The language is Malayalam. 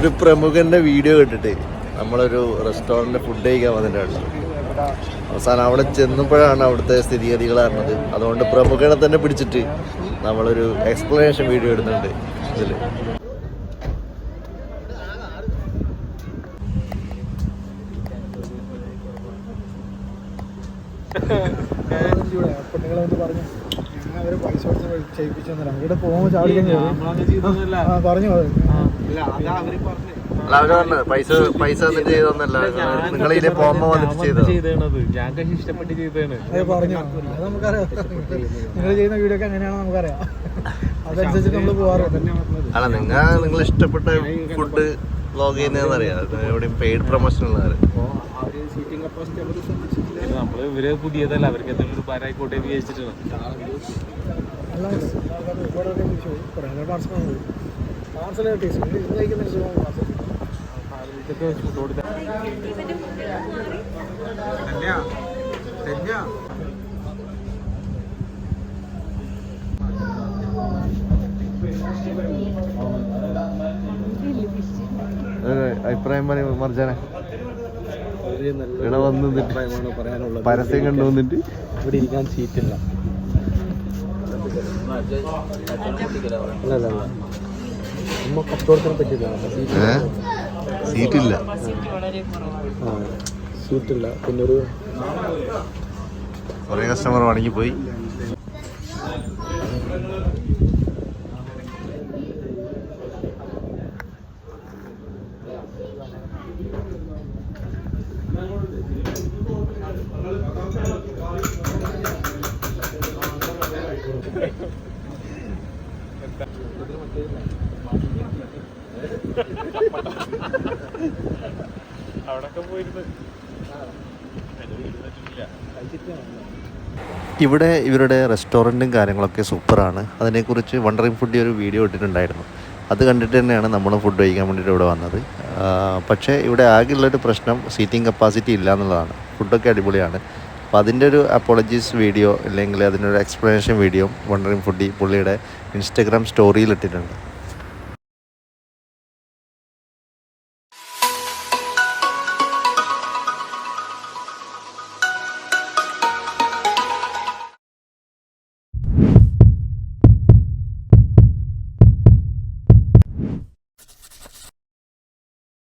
ഒരു പ്രമുഖൻ്റെ വീഡിയോ കേട്ടിട്ട് നമ്മളൊരു റെസ്റ്റോറൻറ്റിൽ ഫുഡ് കഴിക്കാൻ വന്നിട്ടുണ്ട്. അവസാനം അവിടെ ചെന്നപ്പോഴാണ് അവിടുത്തെ സ്ഥിതിഗതികൾ അറിഞ്ഞത്. അതുകൊണ്ട് പ്രമുഖനെ തന്നെ പിടിച്ചിട്ട് നമ്മളൊരു എക്സ്പ്ലനേഷൻ വീഡിയോ ഇടുന്നുണ്ട് ഇതിൽ. പെണ്ണുങ്ങളെന്ന് പറഞ്ഞു അവര് പൈസ കൊടുത്ത് ചെയ്യിപ്പിച്ചൊന്നുമില്ല. ഇവിടെ പോകുമ്പോൾ ചാടിക്കാൻ പറഞ്ഞു. അവര് പറഞ്ഞത് പൈസ വന്നിട്ട് ചെയ്തൊന്നല്ല, നിങ്ങളിതിലെ പോകുമ്പോ വന്നിട്ട് ചെയ്തത്. ഞാൻ ഇഷ്ടപ്പെട്ട് ചെയ്തതാണ്. അത് പറഞ്ഞു, അത് നമുക്കറിയാം. നിങ്ങൾ ചെയ്യുന്ന വീഡിയോ ഒക്കെ അങ്ങനെയാണോ നമുക്കറിയാം. അതനുസരിച്ച് നമ്മൾ പോകാറുണ്ട്. അല്ല, നിങ്ങൾ ഇഷ്ടപ്പെട്ട ഫുഡ് വ്ലോഗ് ചെയ്യുന്നതെന്നറിയാം. എവിടെയും പെയ്ഡ് പ്രൊമോഷൻ ഉള്ളവര് നമ്മള് ഇവര് പുതിയതല്ല, അവർക്ക് എന്തെങ്കിലും ഒരു ഭാരമായിക്കോട്ടെ എന്ന് വിചാരിച്ചിട്ടാണ്. അഭിപ്രായം പറയും മർജാനെ. ഇവിടെ വന്ന് പരസ്യം കണ്ടു വന്നിട്ട് ഇവിടെ ഇരിക്കാൻ സീറ്റില്ല. കച്ചവടത്തിനെ പറ്റിയില്ല, സീറ്റില്ല. സീറ്റില്ല. പിന്നെ ഒരു കുറേ കസ്റ്റമർ മടങ്ങിപ്പോയി. ഇവിടെ ഇവരുടെ റെസ്റ്റോറൻറ്റും കാര്യങ്ങളൊക്കെ സൂപ്പറാണ്. അതിനെക്കുറിച്ച് വണ്ടറിങ് ഫുഡി ഒരു വീഡിയോ ഇട്ടിട്ടുണ്ടായിരുന്നു. അത് കണ്ടിട്ട് തന്നെയാണ് നമ്മൾ ഫുഡ് കഴിക്കാൻ വേണ്ടിയിട്ട് ഇവിടെ വന്നത്. പക്ഷേ ഇവിടെ ആകെയുള്ളൊരു പ്രശ്നം സീറ്റിംഗ് കപ്പാസിറ്റി ഇല്ല എന്നുള്ളതാണ്. ഫുഡൊക്കെ അടിപൊളിയാണ്. അപ്പോൾ അതിൻ്റെ ഒരു അപ്പോളജീസ് വീഡിയോ അല്ലെങ്കിൽ അതിനൊരു എക്സ്പ്ലനേഷൻ വീഡിയോ വണ്ടറിങ് ഫുഡി പുള്ളിയുടെ ഇൻസ്റ്റഗ്രാം സ്റ്റോറിയിൽ ഇട്ടിട്ടുണ്ട്.